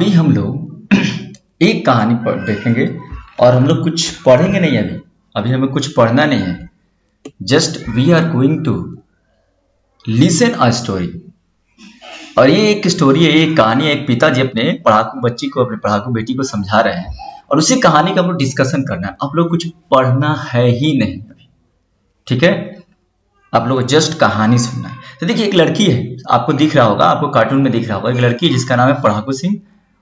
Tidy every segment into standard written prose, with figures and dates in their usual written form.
अभी हम लोग एक कहानी देखेंगे और हम लोग कुछ पढ़ेंगे नहीं। अभी अभी हमें कुछ पढ़ना नहीं है, just we are going to listen a story. और ये एक स्टोरी है, एक कहानी है। एक पिताजी अपने पढ़ाकू बच्ची को, अपने पढ़ाकू बेटी को समझा रहे हैं और उसी कहानी का हम लोग डिस्कशन करना है। आप लोग कुछ पढ़ना है ही नहीं अभी, ठीक है? आप लोग जस्ट कहानी सुनना है। तो देखिए, एक लड़की है, आपको दिख रहा होगा, आपको कार्टून में दिख रहा होगा, एक लड़की जिसका नाम है पढ़ाकू सिंह।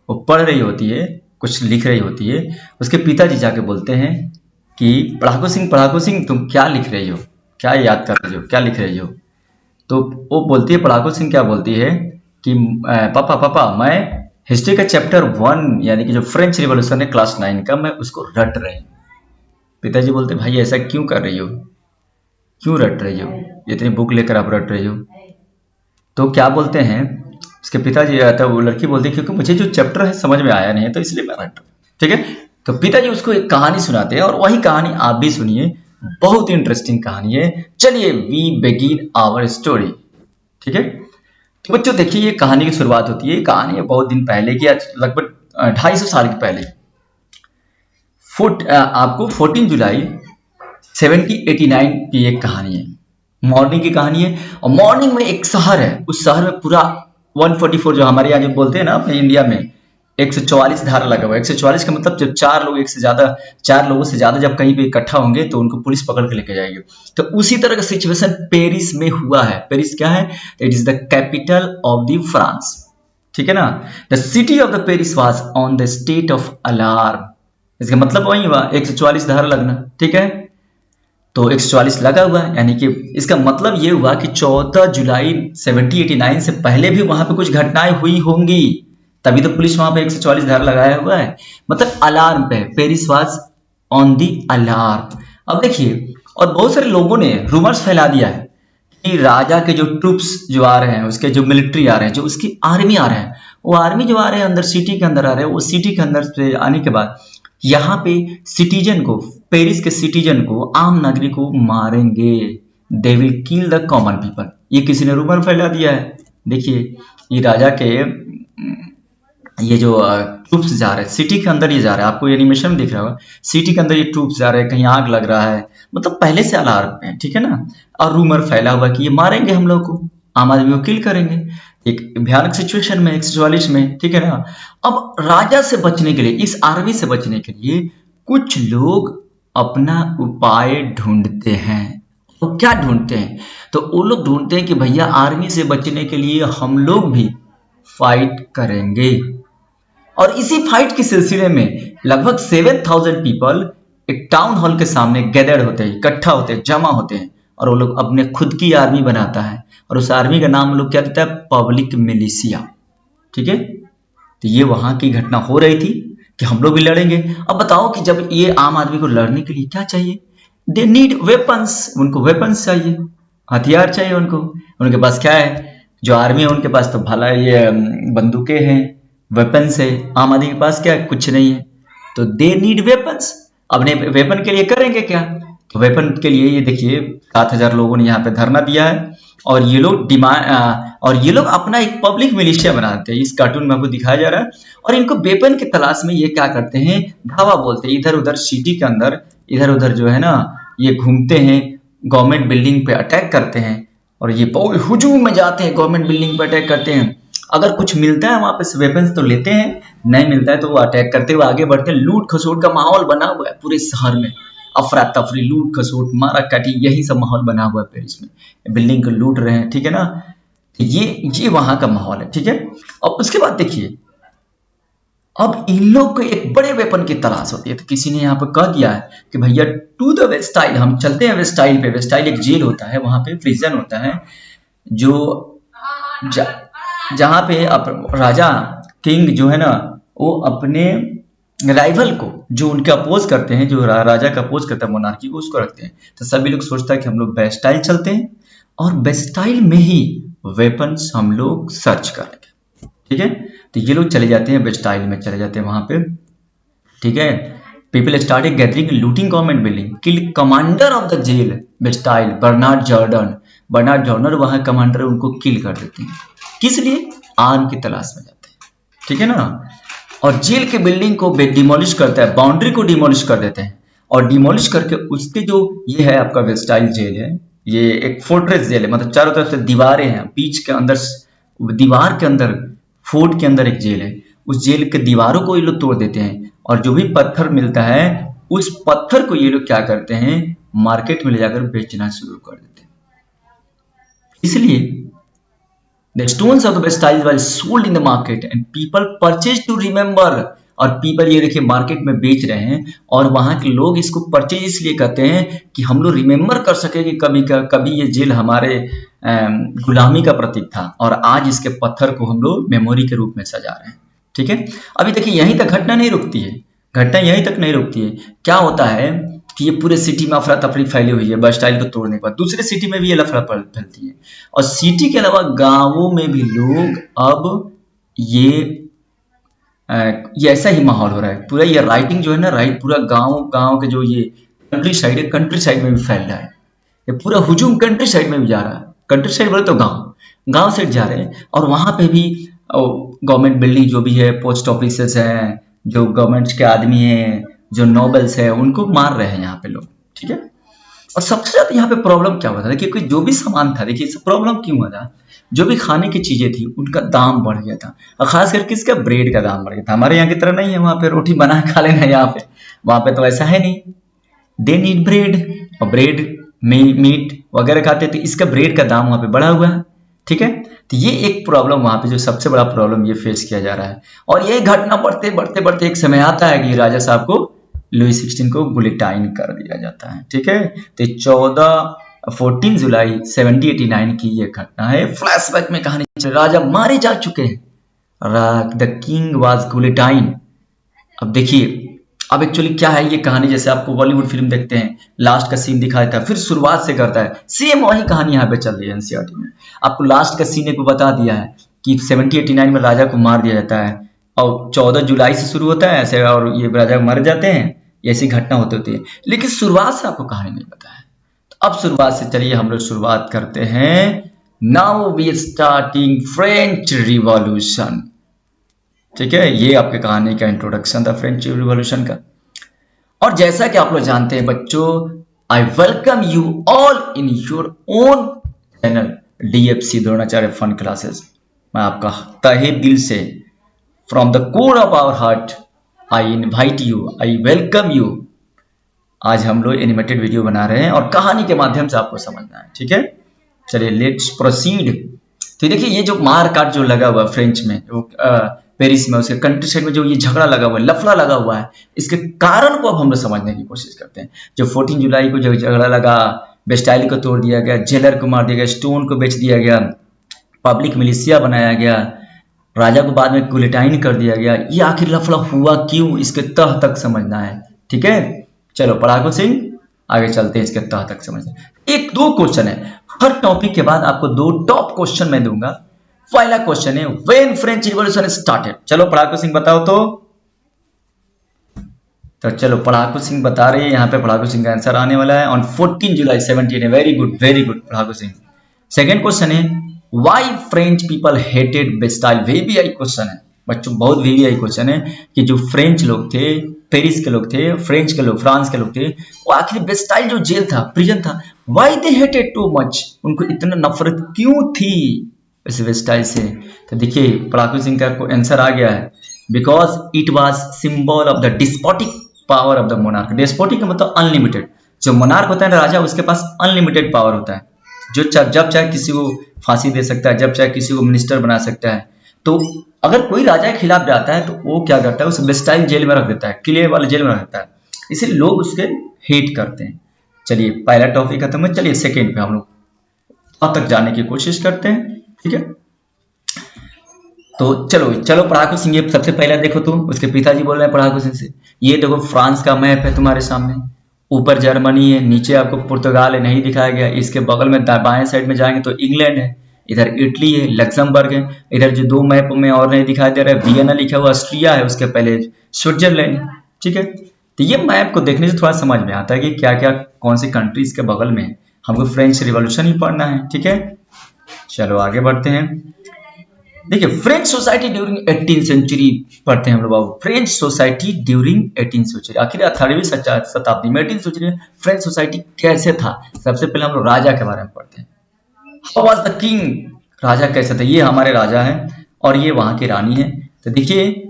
वो पढ़ रही होती है, कुछ लिख रही होती है। उसके पिताजी जाके बोलते हैं कि पढ़ाकू सिंह तुम क्या लिख रही हो, क्या याद कर रही हो, क्या लिख रही हो? तो वो बोलती है, पढ़ाकू सिंह क्या बोलती है कि पापा मैं हिस्ट्री का चैप्टर 1 यानी कि जो फ्रेंच रिवॉल्यूशन है क्लास 9 का, मैं उसको रट रही हूँ। पिताजी बोलते भाई ऐसा क्यों कर रही हो, क्यों रट रही हो, इतनी बुक लेकर आप रट रही हो? तो क्या बोलते हैं उसके पिताजी, आता है वो लड़की बोलती है क्योंकि मुझे जो चैप्टर है समझ में आया नहीं है तो इसलिए मैं रट रहा हूँ, ठीक है? तो पिताजी उसको एक कहानी सुनाते हैं और वही कहानी आप भी सुनिए, बहुत ही इंटरेस्टिंग कहानी है। चलिए वी बिगिन आवर स्टोरी, ठीक है? तो बच्चों देखिए, ये कहानी की शुरुआत होती है। कहानी है बहुत दिन पहले की, लगभग 250 साल के पहले। आपको 14 जुलाई 1789 की एक कहानी है, मॉर्निंग की कहानी है। और मॉर्निंग में एक शहर है, उस शहर में पूरा 144 जो हमारे यहाँ जो बोलते हैं ना अपने इंडिया में 144 धारा लगा हुआ है। 144 का मतलब जब चार लोगों से ज्यादा जब कहीं पे इकट्ठा होंगे तो उनको पुलिस पकड़ के लेके जाएगी। तो उसी तरह का सिचुएशन पेरिस में हुआ है। पेरिस क्या है? It is the capital of the France, ठीक है ना? The city of the Paris was on the state of alarm. इसका मतलब वही हुआ 144 धारा लगना, ठीक है? तो 144 लगा हुआ है, यानी कि इसका मतलब ये हुआ कि 14 जुलाई 1789 से पहले भी वहां पे कुछ घटनाएं हुई होंगी, तभी तो पुलिस वहां पे 144 धारा लगाया हुआ है। मतलब अलार्म पे, Paris was on the alarm. अब देखिए, और बहुत सारे लोगों ने रूमर्स फैला दिया है कि राजा के जो ट्रूप्स जो आ रहे हैं, उसके जो मिलिट्री आ रहे हैं, जो उसकी आर्मी आ रहे हैं, वो आर्मी जो आ रहे हैं अंदर सिटी के अंदर आ रहे हैं, वो सिटी के अंदर से आने के बाद यहाँ पे सिटीजन को, पेरिस के सिटीजन को, आम नागरिक को मारेंगे। They will kill the common people. ये किसी ने रूमर फैला दिया है। देखिए, ये राजा के ये जो ट्रूप्स जा रहे हैं सिटी के अंदर, ये जा रहे हैं, आपको एनिमेशन में दिख रहा होगा, सिटी के अंदर ये ट्रूप्स जा रहे हैं, कहीं आग लग रहा है, मतलब पहले से अलार्म है, ठीक है ना? और रूमर फैला हुआ कि ये मारेंगे हम लोग को, आम आदमी को किल करेंगे, एक भयानक सिचुएशन में 144 में, ठीक है ना? अब राजा से बचने के लिए, इस आर्मी से बचने के लिए कुछ लोग अपना उपाय ढूंढते हैं। तो क्या ढूंढते हैं? तो वो लोग ढूंढते हैं कि भैया आर्मी से बचने के लिए हम लोग भी फाइट करेंगे। और इसी फाइट के सिलसिले में लगभग 7000 पीपल एक टाउन हॉल के सामने गैदर्ड होते हैं, इकट्ठा होते हैं, जमा होते हैं, और वो लोग अपने खुद की आर्मी बनाता है और उस आर्मी का नाम लोग क्या देता है? पब्लिक मिलिशिया, ठीक है? तो ये वहां की घटना हो रही थी कि हम लोग भी लड़ेंगे। अब बताओ कि जब ये आम आदमी को लड़ने के लिए क्या चाहिए? दे नीड वेपन्स, उनको वेपन्स चाहिए, हथियार चाहिए उनको। उनके पास क्या है? जो आर्मी है उनके पास तो भला ये बंदूकें हैं, वेपन्स है। आम आदमी के पास क्या है? कुछ नहीं है। तो दे नीड वेपन्स। अपने वेपन के लिए करेंगे क्या? तो वेपन के लिए ये देखिए 7000 लोगों ने यहाँ पे धरना दिया है और ये लोग अपना एक पब्लिक मिलिशिया बनाते हैं। इस कार्टून में आपको दिखाया जा रहा है। और इनको वेपन की तलाश में ये क्या करते हैं? धावा बोलते हैं, इधर उधर सिटी के अंदर इधर उधर जो है ना, ये घूमते हैं, गवर्नमेंट बिल्डिंग पे अटैक करते हैं और ये हुजूम में जाते हैं, गवर्नमेंट बिल्डिंग पे अटैक करते हैं। अगर कुछ मिलता है वहां पे वेपन्स तो लेते हैं, नहीं मिलता है तो वो अटैक करते हुए आगे बढ़ते हैं। लूट खसोट का माहौल बना हुआ है पूरे शहर में, अफरा तफरी, लूट खसोट, मारा काटी, यही सब माहौल बना हुआ है पेरिस में। बिल्डिंग को लूट रहे हैं, ठीक है ना? ये वहां का माहौल है, ठीक है? और उसके बाद देखिए, अब इन लोग को एक बड़े वेपन की तलाश होती है। तो किसी ने यहाँ पे कह दिया है कि भैया टू द वेस्टाइल, हम चलते हैं वेस्टाइल पे। वेस्टाइल एक जेल होता है, वहां पे प्रिजन होता है, जो जहां पे राजा किंग जो है ना, वो अपने राइवल को, जो उनके अपोज करते हैं, जो राजा का अपोज करता है मोनार्की को, उसको रखते हैं। तो सभी लोग सोचता है कि हम लोग वेस्टाइल चलते हैं और वेस्टाइल में ही वेपन्स हम लोग सर्च करेंगे, ठीक है? तो ये लोग चले जाते हैं वेस्टाइल में, चले जाते हैं वहां पे, ठीक है? People started gathering looting government building, kill commander of the jail Bastille Bernard Jordan वहां कमांडर, उनको किल कर देते हैं। किस लिए? आर्म की तलाश में जाते हैं, ठीक है ना? और जेल के बिल्डिंग को डिमोलिश करता है, बाउंड्री को डिमोलिश कर देते हैं और डिमोलिश करके उसके जो ये है आपका वेस्टाइल जेल है, ये एक फोर्ट्रेस जेल है, मतलब चारों तरफ से दीवारें हैं, बीच के अंदर दीवार के अंदर फोर्ट के अंदर एक जेल है, उस जेल के दीवारों को ये लोग तोड़ देते हैं और जो भी पत्थर मिलता है उस पत्थर को ये लोग क्या करते हैं, मार्केट में ले जाकर बेचना शुरू कर देते हैं। इसलिए the stones of the Bastille were sold in the market and people purchased to remember, और पीपल ये देखिए मार्केट में बेच रहे हैं और वहां के लोग इसको परचेज इसलिए करते हैं कि हम लोग रिमेम्बर कर सके कि कभी ये जेल हमारे गुलामी का प्रतीक था और आज इसके पत्थर को हम लोग मेमोरी के रूप में सजा रहे हैं। ठीक है, अभी देखिए यहीं तक घटना नहीं रुकती है, घटना यहीं तक नहीं रुकती है। क्या होता है कि ये पूरे सिटी में अफरा तफरी फैली हुई है बस्टाइल को तोड़ने के बाद, दूसरे सिटी में भी ये लफड़ा फैलती है और सिटी के अलावा गांवों में भी लोग अब ये ऐसा ही माहौल हो रहा है। पूरा ये राइटिंग जो है ना, पूरा गांव के जो ये कंट्री साइड है, कंट्री साइड में भी फैल रहा है, ये पूरा हुजूम कंट्री साइड में भी जा रहा है। कंट्री साइड बोले तो गांव साइड जा रहे हैं और वहां पे भी गवर्नमेंट बिल्डिंग जो भी है, पोस्ट ऑफिसेस हैं, जो गवर्नमेंट के आदमी हैं, जो नोबल्स है, उनको मार रहे हैं यहाँ पे लोग। ठीक है, और सबसे ज्यादा यहाँ पे प्रॉब्लम क्या हुआ था, देखिए जो भी सामान था, देखिए प्रॉब्लम क्यों हुआ था, जो भी खाने की चीजें थी उनका दाम बढ़ गया था और खास करके इसका ब्रेड का दाम बढ़ गया था। हमारे यहाँ की तरह नहीं है, वहां पे रोटी बना खा लेना, यहाँ पे वहां पे तो ऐसा है नहीं, दे नीड ब्रेड, और ब्रेड मीट वगैरह खाते थे, इसका ब्रेड का दाम वहां पे बढ़ा हुआ है। ठीक है, तो ये एक प्रॉब्लम वहां पे जो सबसे बड़ा प्रॉब्लम ये फेस किया जा रहा है और ये घटना बढ़ते बढ़ते बढ़ते एक समय आता है कि राजा साहब को लुई 16 को गुलिटाइन कर दिया जाता है। ठीक है, तो 14 जुलाई 1789 की ये घटना है। फ्लैशबैक में कहानी, राजा मारे जा चुके हैं, द किंग वाज गुलिटाइन। अब देखिए, अब एक्चुअली क्या है ये कहानी, जैसे आपको बॉलीवुड फिल्म देखते हैं, लास्ट का सीन दिखाया था फिर शुरुआत से करता है, सेम वही कहानी यहाँ पे चल रही है एनसीईआरटी में। आपको लास्ट का सीन एक बता दिया है कि 1789 में राजा को मार दिया जाता है और 14 जुलाई से शुरू होता है ऐसे, और ये राजा मर जाते हैं, ऐसी घटना होती है, लेकिन शुरुआत से आपको कहानी नहीं पता है। तो अब शुरुआत से चलिए हम लोग शुरुआत करते हैं। Now we starting French revolution. ठीक है, ये आपके कहानी का इंट्रोडक्शन था फ्रेंच रिवॉल्यूशन का। और जैसा कि आप लोग जानते हैं बच्चों, I welcome you all in your own channel DFC Dronacharya fun classes. मैं आपका तहे दिल से, from the core of our heart, I invite you, I welcome you. आज हम लोग एनिमेटेड वीडियो बना रहे हैं और कहानी के माध्यम से आपको समझना है। ठीक है, चलिए लेट्स प्रोसीड। तो देखिए ये जो मार काट जो लगा हुआ फ्रेंच में, पेरिस में, उसके कंट्री साइड में जो ये झगड़ा लगा हुआ है, लफड़ा लगा हुआ है, इसके कारण को अब हम लोग समझने की कोशिश करते हैं। जो 14 जुलाई को जो झगड़ा लगा, बेस्टाइल को तोड़ दिया गया, जेलर को मार दिया गया, स्टोन को बेच दिया गया, पब्लिक मिलिशिया बनाया गया, राजा को बाद में गुलिटाइन कर दिया गया, ये आखिर लफड़ा हुआ क्यों, इसके तह तक समझना है। ठीक है, चलो पढ़ाकू सिंह आगे चलते हैं, इसके तह तक समझना। एक दो क्वेश्चन है, हर टॉपिक के बाद आपको 2 टॉप क्वेश्चन मैं दूंगा। पहला क्वेश्चन है व्हेन फ्रेंच रिवॉल्यूशन स्टार्टेड। चलो पढ़ाकू सिंह बताओ तो चलो पढ़ाकू सिंह बता रहे हैं, यहाँ पे पढ़ाकू सिंह का आंसर आने वाला है on 14 July 17। Very good पढ़ाकू Singh. Second question है why French people hated Bastille. VVI question है बच्चों, बहुत वीवीआई क्वेश्चन है कि जो फ्रेंच लोग थे, पेरिस के लोग थे, फ्रेंच के लोग, फ्रांस के लोग थे, वो आखिर बेस्टाइल जो जेल था, प्रिजन था, why they hated too much, उनको इतना नफरत क्यों थी इस बेस्टाइल से। तो देखिए पढ़ाकू सिंह का आंसर आ गया है, because it was symbol of the despotic power of the monarch. Despotic मतलब अनलिमिटेड, जो मोनार्क होता है ना राजा, उसके पास अनलिमिटेड पावर होता है, जो जब चाहे किसी को फांसी दे सकता है, जब चाहे किसी को मिनिस्टर बना सकता है। तो अगर कोई राजा के खिलाफ जाता है तो वो क्या करता है, उसे बेस्टाइल जेल में रख देता है, किले वाले जेल में रख देता है, इसलिए लोग उसके हेट करते हैं। चलिए पहला टॉपिक खत्म है, चलिए सेकेंड पे हम लोग अब तक जाने की कोशिश करते हैं। ठीक है, तो चलो पढ़ाकू सिंह, ये सबसे पहले देखो तुम, उसके पिताजी बोल रहे हैं पढ़ाकू सिंह से, ये देखो फ्रांस का मैप है तुम्हारे सामने, ऊपर जर्मनी है, नीचे आपको पुर्तगाल है, नहीं दिखाया गया, इसके बगल में बाएं साइड में जाएंगे तो इंग्लैंड है, इधर इटली है, लक्समबर्ग है, इधर जो 2 मैप में और नहीं दिखाई दे रहा है, वियना लिखा हुआ ऑस्ट्रिया है, उसके पहले स्विट्जरलैंड है। ठीक है, तो ये मैप को देखने से थोड़ा समझ में आता है कि क्या क्या कौन सी कंट्रीज के बगल में है। हमको फ्रेंच रिवॉल्यूशन ही पढ़ना है। ठीक है, चलो आगे बढ़ते हैं। देखिए French society during 18th century पढ़ते हैं हम लोग बाबू। French society during 18th century, आखिर 18वीं शताब्दी में 18th सेंचुरी में फ्रेंच सोसाइटी कैसे था। सबसे पहले हम लोग राजा के बारे में पढ़ते हैं। हाउ वाज द किंग, राजा कैसे थे। ये हमारे राजा हैं और ये वहां की रानी है। तो देखिए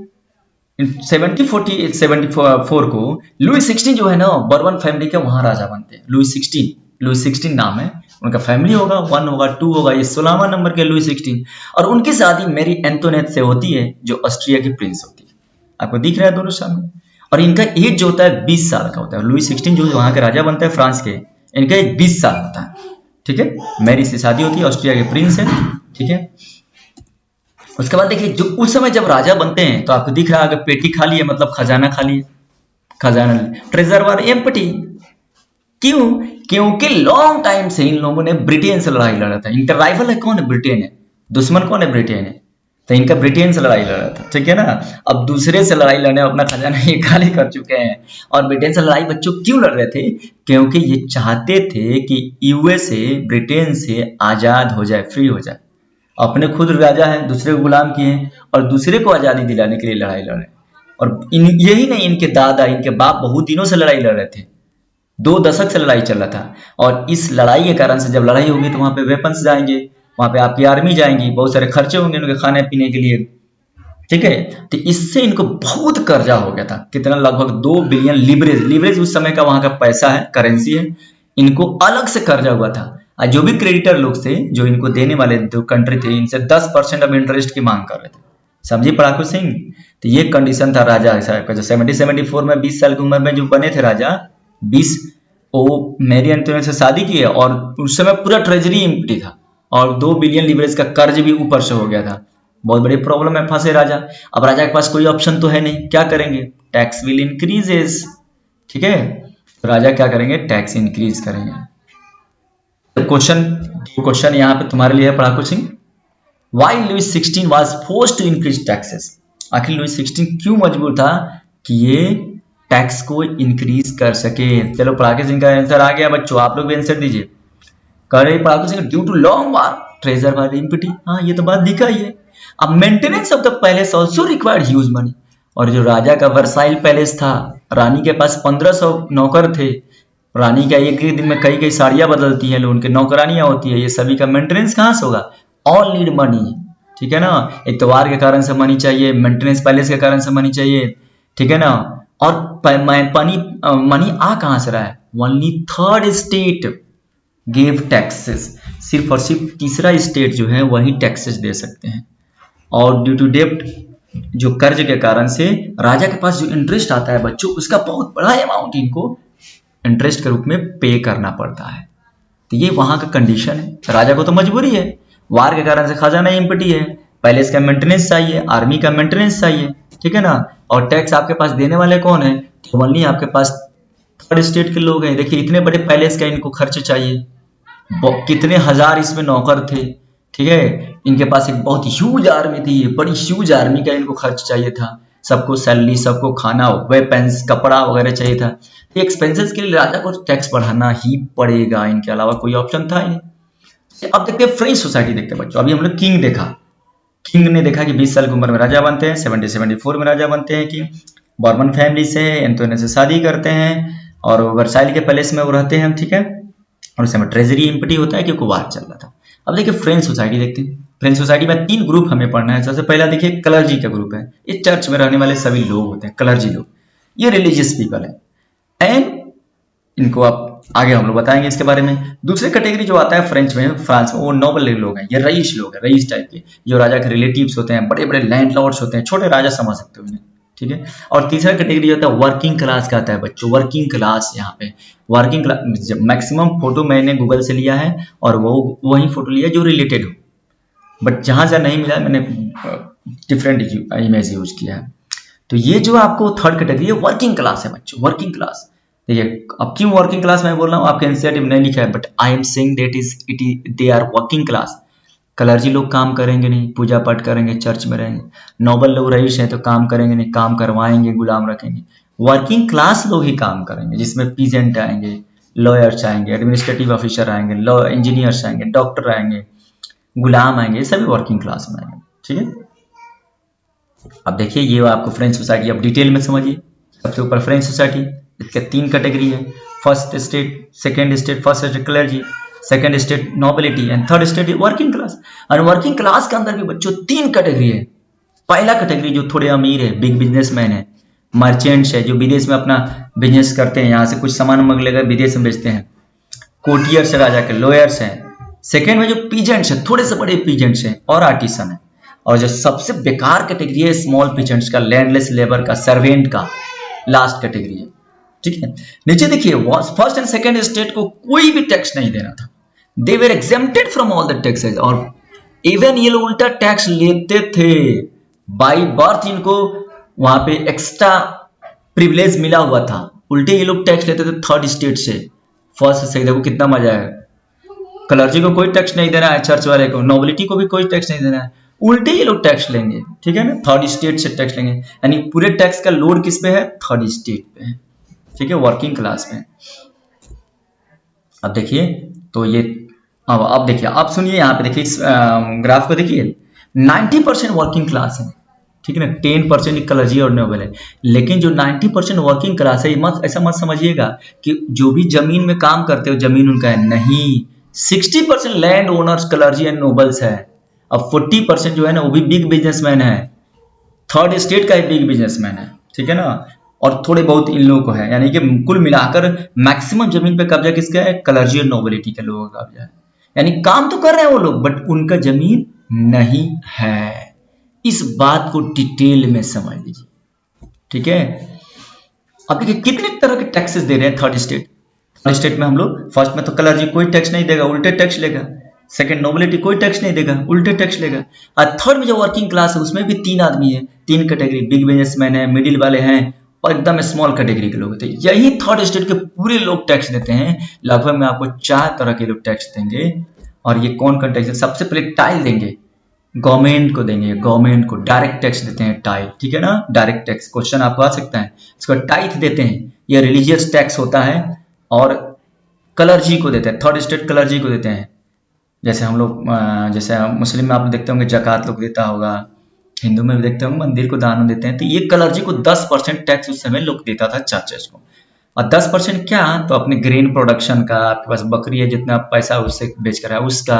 1744 को लुई 16 जो है ना बर्बन फैमिली के वहां राजा बनते हैं। लुई 16 नाम है उनका, फैमिली होगा 1 होगा 2 होगा, ये 16वां नंबर के लुई 16। और उनकी शादी मैरी एंटोनेट से होती है जो ऑस्ट्रिया की प्रिंस होती है। आपको दिख रहा है दोनों सामने। और इनका एज जो होता है 20 साल का होता है। लुई 16 जो वहां के राजा बनते हैं फ्रांस के, इनका एज 20 साल होता है। ठीक है, मैरी से शादी होती है, ऑस्ट्रिया के प्रिंस है। ठीक है, उसके बाद देखिए जो उस समय जब राजा बनते हैं तो आपको दिख रहा है अगर पेटी खाली है मतलब खजाना खाली है, खजाना ट्रेजर वर एम्प्टी। क्यों? क्योंकि लॉन्ग टाइम से इन लोगों ने ब्रिटेन से लड़ाई लड़ा था। इनका राइवल है कौन है? ब्रिटेन है। दुश्मन कौन है? ब्रिटेन है। तो इनका ब्रिटेन से लड़ाई लड़ा था। ठीक है ना। अब दूसरे से लड़ाई लड़ने अपना खजाना ये खाली कर चुके हैं। और ब्रिटेन से लड़ाई बच्चों क्यों लड़ रहे थे? क्योंकि ये चाहते थे कि यूएसए ब्रिटेन से आजाद हो जाए, फ्री हो जाए। अपने खुद राजा हैं, दूसरे को गुलाम किए हैं और दूसरे को आजादी दिलाने के लिए लड़ाई लड़ रहे हैं। और यही नहीं, इनके दादा इनके बाप बहुत दिनों से लड़ाई लड़ रहे थे। 2 दशक से लड़ाई चल रहा था। और इस लड़ाई के कारण से जब लड़ाई होगी तो वहां पे वेपन्स जाएंगे, वहां पे आपकी आर्मी जाएंगी, बहुत सारे खर्चे होंगे उनके खाने पीने के लिए। ठीक है, तो इससे इनको बहुत कर्जा हो गया था। कितना? लगभग 2 बिलियन लिवरेज उस समय का वहां का पैसा है, करेंसी है। इनको अलग से कर्जा हुआ था। जो भी क्रेडिटर लोग थे जो इनको देने वाले जो कंट्री थे, इनसे 10% ऑफ इंटरेस्ट की मांग कर रहे थे। समझिए पड़ाकू सिंह। तो ये कंडीशन था राजा साहब का। जो 1774 में 20 साल की उम्र में जो बने थे राजा, 20 वो मैरी एंटोनेट से शादी की है और उस समय पूरा ट्रेजरी एम्प्टी था और 2 बिलियन लिवरेज का कर्ज भी ऊपर से हो गया था। बहुत बड़ी प्रॉब्लम में फंसे राजा। अब राजा के पास कोई ऑप्शन तो है नहीं, क्या करेंगे? Tax will increases. ठीक है, तो राजा क्या करेंगे? टैक्स इंक्रीज करेंगे। क्वेश्चन यहाँ पे तुम्हारे लिए है Padhaku Singh. Why Louis 16 was forced to increase taxes. आखिर लुई 16 क्यों मजबूर था कि ये टैक्स को इंक्रीज कर सके? चलो पढ़ाकू सिंह का आंसर आ गया बच्चों, आप लोग भी आंसर दीजिए। कह रहे Padhaku Singh due to long war treasury वाली इम्पिटी। हाँ, ये तो बात दिखा ही है। अब maintenance of the palace also required huge money. और जो राजा का वर्साइल पैलेस था, रानी के पास 1500 नौकर थे। रानी का एक दिन में कई साड़ियां बदलती हैं, उनके नौकरानियां होती है। ये सभी का मेंटेनेंस कहाँ से होगा? All need money. ठीक है ना। एक तो वार के कारण से मनी चाहिए, मेंटेनेंस पैलेस के कारण से मनी चाहिए। ठीक है ना। और मनी आ कहाँ से रहा है? Only third state give taxes. सिर्फ और सिर्फ तीसरा स्टेट जो है वही टैक्सेस दे सकते हैं। और ड्यू टू डेब्ट, जो कर्ज के कारण से राजा के पास जो इंटरेस्ट आता है बच्चों, उसका बहुत बड़ा अमाउंट इनको इंटरेस्ट के रूप में पे करना पड़ता है। तो ये वहां का कंडीशन है। राजा को तो मजबूरी है, वार के कारण से खजाना एम्प्टी है, पैलेस का मेंटेनेंस चाहिए, आर्मी का मेंटेनेंस चाहिए। ठीक है ना। और टैक्स आपके पास देने वाले कौन है? ओनली आपके पास थर्ड स्टेट के लोग हैं। देखिए इतने बड़े पैलेस का इनको खर्च चाहिए, कितने हजार इसमें नौकर थे। ठीक है, इनके पास एक बहुत ह्यूज आर्मी थी, बड़ी ह्यूज आर्मी का इनको खर्च चाहिए था। सबको सैलरी, सबको खाना, वेपन्स, कपड़ा वगैरह चाहिए था। एक्सपेंसेस के लिए राजा को टैक्स बढ़ाना ही पड़ेगा, इनके अलावा कोई ऑप्शन था ही नहीं। अब देखते हैं फ्रेंच सोसाइटी। देखते हैं बच्चों, अभी हम लोग किंग देखा। किंग ने देखा कि 20 साल की उम्र में राजा बनते हैं, 1774 में राजा बनते हैं कि बॉर्बन फैमिली से एंटोनेट से शादी करते हैं और वर्साइल के पैलेस में वो रहते हैं। ठीक है, और उस समय ट्रेजरी एम्प्टी होता है क्योंकि वार चल रहा था। अब देखिए फ्रेंच सोसाइटी देखते हैं। फ्रेंच सोसाइटी में 3 ग्रुप हमें पढ़ना है। सबसे पहला देखिए क्लर्जी का ग्रुप है। ये चर्च में रहने वाले सभी लोग होते हैं, क्लर्जी लोग। ये रिलीजियस पीपल है एंड इनको आप आगे हम लोग बताएंगे इसके बारे में। दूसरे कैटेगरी जो आता है फ्रांस में, वो नोबल लोग हैं, ये रईस लोग हैं, रईस टाइप के, जो राजा के रिलेटिव्स होते हैं, बड़े बड़े लैंड लॉर्ड्स होते हैं, छोटे राजा समझ सकते हो इन्हें। ठीक है। और तीसरा कैटेगरी होता है वर्किंग क्लास का आता है बच्चों। वर्किंग क्लास, यहाँ पे वर्किंग क्लास मैक्सिमम फोटो मैंने गूगल से लिया है और वो वही फोटो लिया जो रिलेटेड हो, बट जहां से नहीं मिला मैंने डिफरेंट इमेज यूज किया है। तो ये जो आपको थर्ड कैटेगरी है वर्किंग क्लास है बच्चों, वर्किंग क्लास। देखिए अब क्यों वर्किंग क्लास मैं बोल रहा हूँ, आपके एनसीईआरटी में नहीं लिखा है, but I am saying that is they are working class. Clergy लोग काम करेंगे नहीं, पूजा पाठ करेंगे, चर्च में रहेंगे। नोबल लोग रईस हैं तो काम करेंगे नहीं, काम करवाएंगे, गुलाम रखेंगे। वर्किंग क्लास लोग ही काम करेंगे, जिसमें पीजेंट आएंगे, लॉयर्स आएंगे, एडमिनिस्ट्रेटिव ऑफिसर आएंगे, लॉ इंजीनियर्स आएंगे, डॉक्टर आएंगे, गुलाम आएंगे, सभी वर्किंग क्लास में आएंगे। ठीक है। अब देखिए ये आपको फ्रेंच सोसाइटी, अब डिटेल में समझिए। सबसे ऊपर फ्रेंच सोसाइटी, इसके 3 कैटेगरी है, first state, second state, first state clergy, second state nobility and third state working class. और वर्किंग क्लास के अंदर भी बच्चों 3 कैटेगरी है। पहला कैटेगरी जो थोड़े अमीर है, बिग बिजनेसमैन है, मर्चेंट्स है, जो विदेश में अपना बिजनेस करते हैं, यहाँ से कुछ सामान मंग लेकर विदेश में बेचते हैं, कोटियर्स है, राजा के लॉयर्स हैं। सेकेंड में जो पीजेंट्स है, थोड़े से बड़े पीजेंट्स हैं और आर्टिसन है। और जो सबसे बेकार कैटेगरी है स्मॉल पीजेंट्स का, लैंडलेस लेबर का, सर्वेंट का, लास्ट कैटेगरी है। ठीक है। नीचे देखिए, फर्स्ट एंड सेकेंड स्टेट को कोई भी टैक्स नहीं देना था, they were exempted from all the taxes. और इवन ये लोग उल्टा टैक्स लेते थे, बाई बर्थ इनको वहां पे एक्स्ट्रा प्रिविलेज मिला हुआ था, उल्टे ये लोग टैक्स लेते थे थर्ड स्टेट से। फर्स्ट से देखो कितना मजा है, क्लर्जी को कोई टैक्स नहीं देना है, चर्च वाले को, नोबिलिटी को भी कोई टैक्स नहीं देना है, उल्टे ये लोग टैक्स लेंगे। ठीक है ना, थर्ड स्टेट से टैक्स लेंगे, यानी पूरे टैक्स का लोड किस पे है, थर्ड स्टेट पे है। ठीक है, वर्किंग क्लास में। अब देखिए तो ये अब देखिए, अब सुनिए यहाँ पे देखिए, इस ग्राफ को देखिए, 90% वर्किंग क्लास है। ठीक है ना, 10% क्लर्जी और नोबल है। लेकिन जो 90% वर्किंग क्लास है, मत ऐसा मत समझिएगा कि जो भी जमीन में काम करते हो जमीन उनका है, नहीं। 60% land owners clergy and nobles है। अब 40% जो है ना वो भी बिग बिजनेसमैन है, थर्ड स्टेट का ही बिग बिजनेसमैन है। ठीक है ना, और थोड़े बहुत इन लोगों को है, यानी कि कुल मिलाकर मैक्सिमम जमीन पे कब्जा किसका है, क्लर्जी और नोबिलिटी के लोगों का कब्जा है। यानी काम तो कर रहे हैं वो लोग, बट उनका जमीन नहीं है। इस बात को डिटेल में समझ लीजिए। ठीक है। अब देखिए कितने तरह के टैक्सेस दे रहे हैं थर्ड स्टेट। थर्ड स्टेट में हम लोग, फर्स्ट में तो क्लर्जी कोई टैक्स नहीं देगा, उल्टे टैक्स लेगा। सेकंड नोबिलिटी कोई टैक्स नहीं देगा, उल्टे टैक्स लेगा। और थर्ड में जो वर्किंग क्लास है उसमें भी 3 आदमी है, 3 कैटेगरी, बिग बिजनेसमैन है, मिडिल वाले हैं और एकदम स्मॉल कैटेगरी के लोग होते हैं। यही थर्ड स्टेट के पूरे लोग टैक्स देते हैं। लगभग में आपको 4 तरह के लोग टैक्स देंगे। और ये कौन कौन टैक्स? सबसे पहले टाइल देंगे, गवर्नमेंट को देंगे, गवर्नमेंट को डायरेक्ट टैक्स देते हैं, टाइल। ठीक है ना, डायरेक्ट टैक्स, क्वेश्चन आपको आ सकता है। इसको टाइथ देते हैं, ये रिलीजियस टैक्स होता है। और क्लर्जी को देते हैं, थर्ड स्टेट क्लर्जी को देते हैं। जैसे हम लोग, जैसे मुस्लिम में आप देखते होंगे जकात लोग देता होगा, हिंदू में भी देखते होंगे मंदिर को दान देते हैं। तो ये क्लर्जी को 10% टैक्स उस समय लोग देता था चर्चेस को। और 10% क्या, तो अपने ग्रेन प्रोडक्शन का, आपके पास बकरी है जितना पैसा उससे बेच कर है उसका,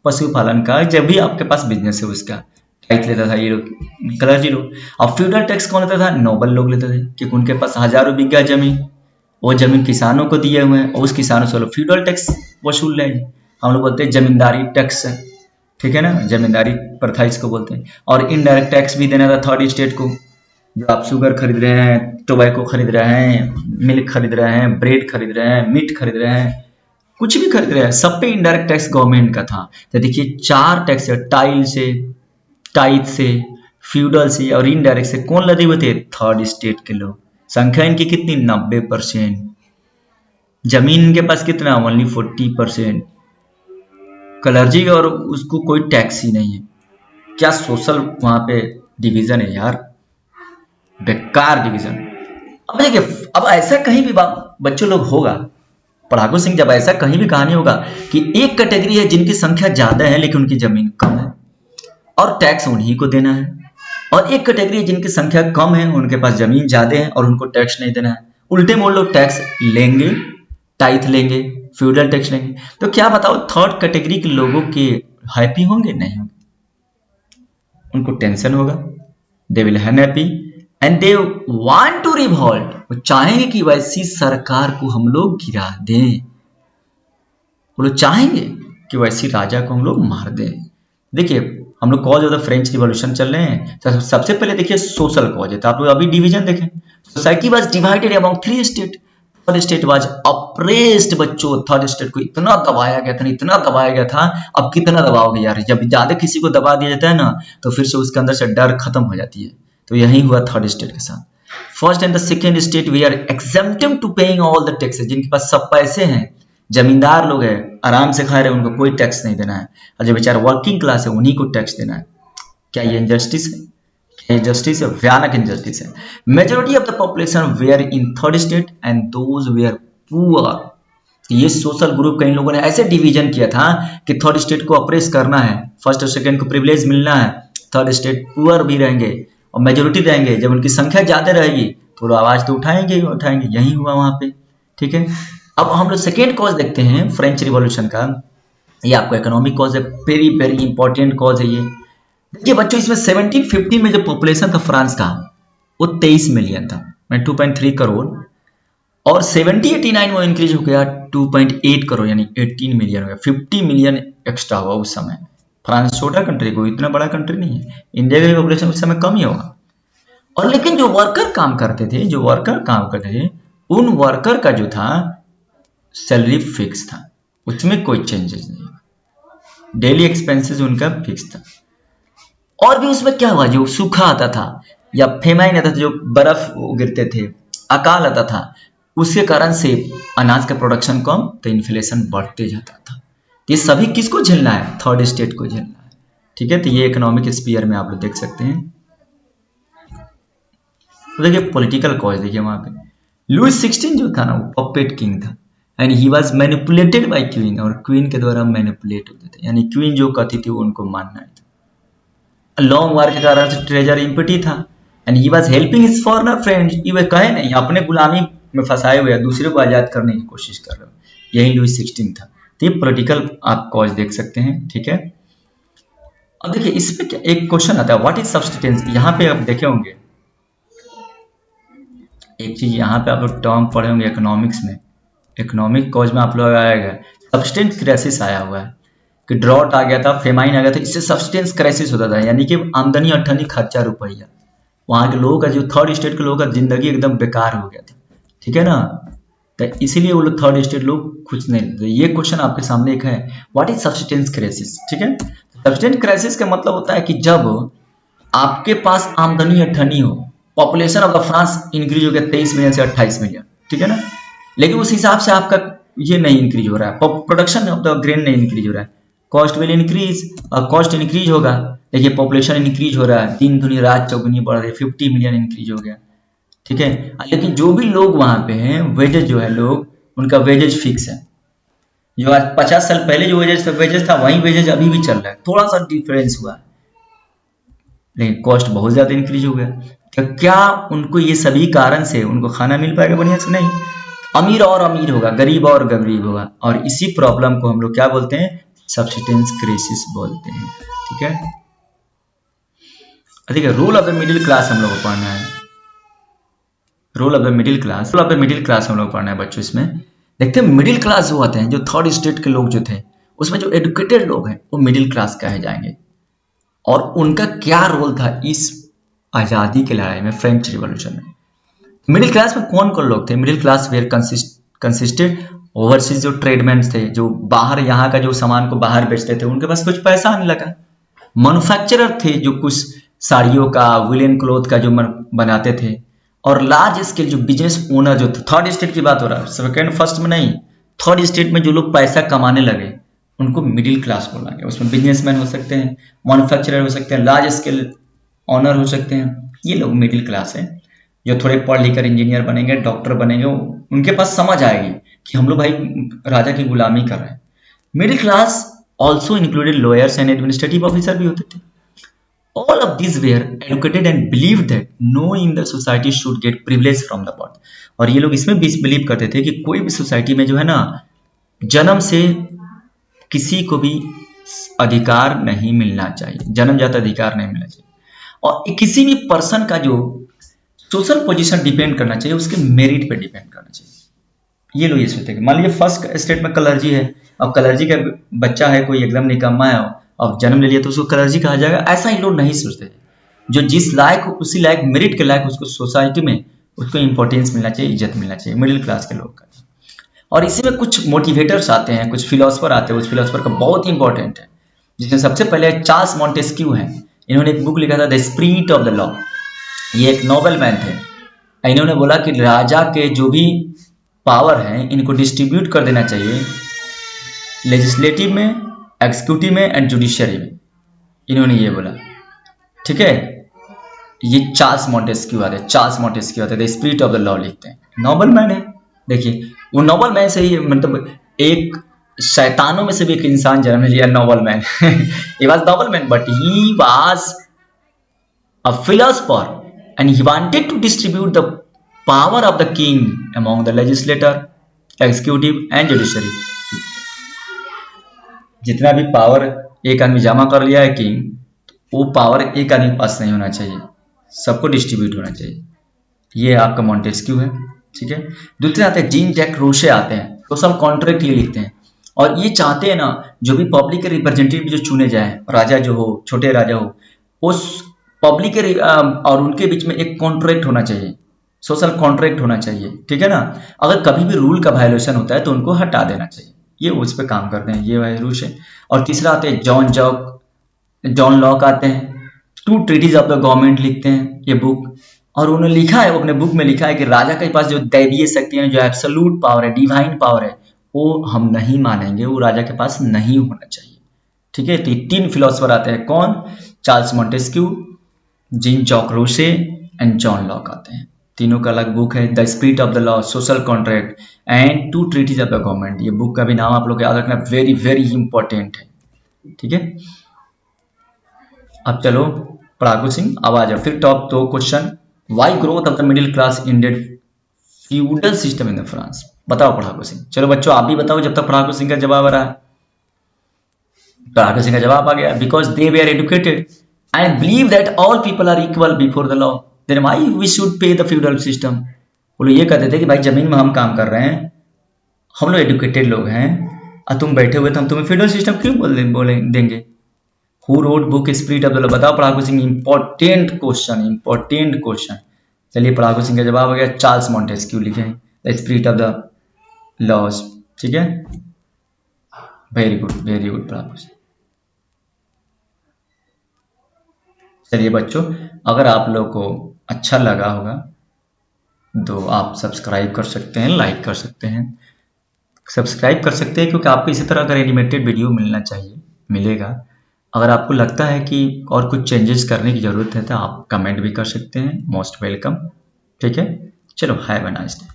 पशुपालन का, जब भी आपके पास बिजनेस है उसका टैक्स लेता था ये लोग, क्लर्जी लोग। और फ्यूडल टैक्स कौन लेता था? नोबल लोग लेते थे, क्योंकि उनके पास हजारों बीघा जमीन, वो जमीन किसानों को दिए हुए हैं और उस किसानों से लोग फ्यूडल टैक्स वसूल रहे हैं। हम लोग बोलते हैं जमींदारी टैक्स। ठीक है ना, जमींदारी प्रथा इसको बोलते हैं। और इनडायरेक्ट टैक्स भी देना था थर्ड स्टेट को। जो आप शुगर खरीद रहे हैं, टोबैको खरीद रहे हैं, मिल्क खरीद रहे हैं, ब्रेड खरीद रहे हैं, मीट खरीद रहे हैं, कुछ भी खरीद रहे हैं, सब पे इनडायरेक्ट टैक्स गवर्नमेंट का था। तो देखिए 4 टैक्स है, टाइल से, टाइथ से, फ्यूडल से और इनडायरेक्ट से। कौन लदे हुए थे? थर्ड स्टेट के लोग। संख्या इनकी कितनी? 90%। जमीन इनके पास कितना? ओनली 40%। क्लर्जी और उसको कोई टैक्स ही नहीं है। क्या सोशल वहां पे डिवीजन है यार, बेकार डिवीजन। अब देखिए, अब ऐसा कहीं भी बच्चों लोग होगा, पढ़ाकू सिंह, जब ऐसा कहीं भी कहानी होगा कि एक कैटेगरी है जिनकी संख्या ज्यादा है लेकिन उनकी जमीन कम है और टैक्स उन्हीं को देना है, और एक कैटेगरी है जिनकी संख्या कम है उनके पास जमीन ज्यादा है और उनको टैक्स नहीं देना है। उल्टे मोड़ लोग टैक्स लेंगे, टाइथ लेंगे, फ्यूडल टैक्स लेंगे। तो क्या बताओ, थर्ड कैटेगरी के लोगों के हैप्पी होंगे? नहीं होंगे, उनको टेंशन होगा। They will unhappy and they want to revolt. वो चाहेंगे कि वैसी सरकार को हम लोग गिरा दें, वो लोग चाहेंगे कि वैसी राजा को हम लोग मार दें। देखिए हम लोग cause of the French revolution चल रहे हैं, तो सबसे पहले देखिए सोशल कॉज है। तो आप लोग अभी डिवीजन देखें, society was divided among 3 state. Third state was apprised. बच्चों थर्ड स्टेट को इतना दबाया गया था, इतना दबाया गया था। अब कितना दबाओगे यार, जब ज्यादा किसी को दबा दिया जाता है ना तो फिर से उसके अंदर से डर खत्म हो जाती है। तो यही हुआ थर्ड स्टेट के साथ। First and the second state we are exempted to paying all the taxes. जिनके पास सब पैसे हैं, जमींदार लोग हैं, आराम से खा रहे हैं, उनको कोई टैक्स नहीं देना है। और जो बेचारा वर्किंग क्लास है उन्हीं को टैक्स देना है। क्या ये इनजस्टिस है? Injustice है, भयानक इनजस्टिस है। Majority of the population were in third state and those were poor. ये सोशल ग्रुप कई लोगों ने ऐसे डिवीजन किया था कि थर्ड स्टेट को अप्रेस करना है, फर्स्ट और सेकंड को प्रिविलेज मिलना है, थर्ड स्टेट पुअर भी रहेंगे और मेजोरिटी रहेंगे, जब उनकी संख्या ज़्यादा रहेगी तो लोग आवाज़ तो उठाएंगे ही उठाएंगे। यही हुआ वहाँ पे, ठीक है। अब हम लोग सेकेंड कॉज देखते हैं फ्रेंच रिवॉल्यूशन का। ये आपको इकोनॉमिक कॉज है, वेरी वेरी इंपॉर्टेंट कॉज है ये। देखिए बच्चों, इसमें 1750 में जो पॉपुलेशन था फ्रांस का वो 23 मिलियन था, 2.3 करोड़, और 1789 में इंक्रीज हो गया 2.8 करोड़ यानी 18 मिलियन हो गया, 50 मिलियन एक्स्ट्रा हुआ उस समय। फ्रांस छोटा कंट्री, कोई इतना बड़ा कंट्री नहीं है, इंडिया की पॉपुलेशन उस समय कम ही होगा। और लेकिन जो वर्कर काम करते थे, उन वर्कर का जो था सैलरी फिक्स था, उसमें कोई चेंजेस नहीं, डेली एक्सपेंसेस उनका फिक्स था। और भी उसमें क्या हुआ, जो सूखा आता था या फेमाइन आता था, जो बर्फ गिरते थे, अकाल आता था, उसके कारण से अनाज का प्रोडक्शन कम तो इन्फ्लेशन बढ़ते जाता था। ये सभी किसको झेलना है, थर्ड स्टेट को झेलना है, ठीक है। तो ये इकोनॉमिक स्फीयर में आप लोग देख सकते हैं। तो देखिए पॉलिटिकल कॉज देखिए वहां पे लुइस 16 जो था ना वो पपेट किंग था and he was manipulated bye queen, और क्वीन के द्वारा मैनिपुलेट होते थे, यानी क्वीन जो कहती थी वो उनको मानना था। लॉन्ग वार के कारण से ट्रेजर इम्पिटी था and he was helping his foreigner friends, ये कहे नहीं अपने गुलामी में फंसाए हुए दूसरे को आजाद करने की कोशिश कर रहे हो, यही लुइस 16 था। तो ये पॉलिटिकल आप कॉज देख सकते हैं, ठीक है। अब देखिए इसमें क्या एक क्वेश्चन आता है, व्हाट इज सब्सटेंस। यहाँ पे आप देखे होंगे एक चीज, यहाँ पे आप लोग टर्म पढ़े होंगे इकोनॉमिक्स में, इकोनॉमिक कॉज में आप लोग आएगा सब्सटेंस क्राइसिस आया हुआ है कि ड्रॉट आ गया था, फेमाइन आ गया था, इससे सब्सटेंस क्राइसिस होता था, यानी कि आमदनी अठनी खर्चा रुपया, वहां के लोगों का जो थर्ड स्टेट के लोगों का जिंदगी एकदम बेकार हो गया था, ठीक है ना। तो इसीलिए वो लोग थर्ड स्टेट लोग कुछ नहीं लेते। ये क्वेश्चन आपके सामने एक है, व्हाट इज सब्सटेंस क्राइसिस, ठीक है। सब्सटेंस क्राइसिस का मतलब होता है कि जब आपके पास आमदनी अठनी हो, population of the France increase हो गया 23 मिलियन से 28 मिलियन, ठीक है ना, लेकिन उस हिसाब से आपका ये नहीं इंक्रीज हो रहा है, प्रोडक्शन ऑफ द ग्रेन नहीं इंक्रीज हो रहा है, कॉस्ट विल इंक्रीज, और कॉस्ट इंक्रीज होगा, देखिए पॉपुलेशन इंक्रीज हो रहा है, दिन दुनी रात चौगुनी बढ़ रही है, 50 मिलियन इंक्रीज हो गया, ठीक है। लेकिन जो भी लोग वहां पे हैं, वेजेज जो है लोग, उनका वेजेज फिक्स है, जो आज 50 साल पहले जो वेजेज था वही वेजेज अभी भी चल रहा है, थोड़ा सा डिफरेंस हुआ है, लेकिन कॉस्ट बहुत ज्यादा इंक्रीज हो गया। तो क्या उनको ये सभी कारण से उनको खाना मिल पाएगा बढ़िया से, नहीं, अमीर और अमीर होगा, गरीब और गरीब होगा, और इसी प्रॉब्लम को हम लोग क्या बोलते हैं, सब्सिस्टेंस क्राइसिस बोलते हैं, ठीक है। ठीक है, role of the middle class हम लोग को पढ़ना है, role of the middle class हम लोग पढ़ना है बच्चों। इसमें देखते हैं मिडिल क्लास जो होते हैं, जो थर्ड स्टेट के लोग जो थे, उसमें जो एडुकेटेड लोग हैं वो मिडिल क्लास कहे जाएंगे, और उनका क्या रोल था इस आजादी की लड़ाई में, फ्रेंच रिवॉल्यूशन में। मिडिल क्लास में कौन कौन लोग थे, middle class were consisted overseas, जो ट्रेडमैन थे, जो बाहर यहाँ का जो सामान को बाहर बेचते थे, उनके पास कुछ पैसा आने लगा। मैन्युफैक्चरर थे, जो कुछ साड़ियों का, विलन क्लॉथ का जो बनाते थे, और लार्ज स्केल जो बिजनेस ओनर जो थे, थर्ड स्टेट की बात हो रहा है, सेकेंड फर्स्ट में नहीं, थर्ड स्टेट में जो लोग पैसा कमाने लगे उनको मिडिल क्लास बोला गया। उसमें बिजनेसमैन हो सकते हैं, मैन्युफैक्चरर हो सकते हैं, लार्ज स्केल ऑनर हो सकते हैं, ये लोग मिडिल क्लास है, जो थोड़े पढ़ लिखकर इंजीनियर बनेंगे, डॉक्टर बनेंगे, उनके पास समझ आएगी कि हम लोग भाई राजा की गुलामी कर रहे हैं। Middle class also included lawyers and administrative officer भी होते थे। All of this were educated and believe that no in the society should get privilege from the birth, और ये लोग इसमें भी बिलीव करते थे कि कोई भी सोसाइटी में जो है ना, जन्म से किसी को भी अधिकार नहीं मिलना चाहिए, जन्मजात अधिकार नहीं मिलना चाहिए, और किसी भी पर्सन का जो सोशल पोजीशन डिपेंड करना चाहिए उसके मेरिट पे डिपेंड करना चाहिए। ये लोग ये सोचते हैं। मान लीजिए फर्स्ट स्टेट में कलर्जी है, अब कलर्जी का बच्चा है, कोई एकदम निकम्मा है, अब जन्म ले लिया तो उसको कलर्जी कहा जाएगा, ऐसा ही लोग नहीं सोचते। जो जिस लायक हो, उसी लायक, मेरिट के लायक उसको सोसाइटी में उसको इंपॉर्टेंस मिलना चाहिए, इज्जत मिलना चाहिए, मिडिल क्लास के लोग का। और इसी में कुछ मोटिवेटर्स आते हैं, कुछ फिलोसफर आते हैं, उस फिलोसफर का बहुत इंपॉर्टेंट है, जिसमें सबसे पहले चार्ल्स मॉन्टेस्क्यू है। इन्होंने एक बुक लिखा था the spirit of the law, ये एक नोबल मैन थे। इन्होंने बोला कि राजा के जो भी पावर है इनको डिस्ट्रीब्यूट कर देना चाहिए, लेजिस्लेटिव में, एग्जीक्यूटिव में एंड जुडिशियरी में, इन्होंने ये बोला, ठीक है। ये चार्ल्स मॉन्टेस्क्यू आते the spirit of the law लिखते हैं, नोबल मैन है। देखिए वो नोबल मैन से ही, मतलब एक शैतानों में से भी एक इंसान जन्म लिया, noble man. He was noble man but he was a philosopher, and he wanted to distribute the power of the king among the legislator, executive and judiciary. जितना भी पावर एक आदमी जमा कर लिया है किंग, वो पावर एक आदमी के पास नहीं होना चाहिए, सबको डिस्ट्रीब्यूट होना चाहिए। ये आपका मॉन्टेस्क्यू है, ठीक है। दूसरे आते हैं जीन जैक रोशे आते हैं, तो सब कॉन्ट्रैक्ट ये लिखते हैं और ये चाहते हैं ना जो भी पब्लिक के रिप्रेजेंटेटिव जो चुने जाए, राजा जो हो, छोटे राजा हो, उस पब्लिक के और उनके बीच में एक कॉन्ट्रैक्ट होना चाहिए, सोशल कॉन्ट्रैक्ट होना चाहिए, ठीक है ना। अगर कभी भी रूल का वायलेशन होता है तो उनको हटा देना चाहिए, ये उस पर काम करते हैं, ये वाले रूल्स है। और तीसरा आते हैं जॉन लॉक आते हैं, 2 ट्रीटीज ऑफ द गवर्नमेंट लिखते हैं ये बुक, और उन्होंने लिखा है, वो अपने बुक में लिखा है कि राजा के पास जो दैवीय शक्ति है, जो एब्सोल्यूट पावर है, डिवाइन पावर है, वो हम नहीं मानेंगे, वो राजा के पास नहीं होना चाहिए, ठीक है। तो ये 3 फिलोसफर आते हैं, कौन? Charles Montesquieu, Jean Jacques Rousseau and John Locke आते हैं। तीनों का अलग बुक है, the spirit of the law, social contract and 2 treatise of the government. ये बुक का भी नाम आप लोग याद रखना, वेरी वेरी इंपॉर्टेंट है, ठीक है। अब चलो पढ़ाकू सिंह, अब आ जाओ फिर top 2 question. Why growth of the middle class ended feudal system in the France. बताओ पढ़ाकू सिंह। चलो बच्चों आप भी बताओ, जब तक पढ़ाकू सिंह का जवाब आ रहा है। पढ़ाकू सिंह का जवाब आ गया, because they way are educated and believe that all people are equal before the law, then why we should pay the feudal system. वो लोग ये कहते थे कि भाई जमीन में हम काम कर रहे हैं, हम लोग एजुकेटेड लोग हैं, और तुम बैठे हुए तो हम तुम्हें फ्यूडल सिस्टम क्यों बोले देंगे। Who wrote book spirit of the law. बताओ पढ़ाकू सिंह, इंपॉर्टेंट क्वेश्चन। चलिए पढ़ाकू सिंह का जवाब आ गया, चार्ल्स मॉन्टेस्क्यू लिखे हैं the spirit of the laws, ठीक है। Very good पढ़ाकू Singh. चलिए बच्चों, अगर आप लोग को अच्छा लगा होगा तो आप सब्सक्राइब कर सकते हैं, लाइक कर सकते हैं, सब्सक्राइब कर सकते हैं, क्योंकि आपको इसी तरह अगर एनिमेटेड वीडियो मिलना चाहिए मिलेगा। अगर आपको लगता है कि और कुछ चेंजेस करने की ज़रूरत है तो आप कमेंट भी कर सकते हैं, मोस्ट वेलकम, ठीक है। चलो हैव अ नाइस डे।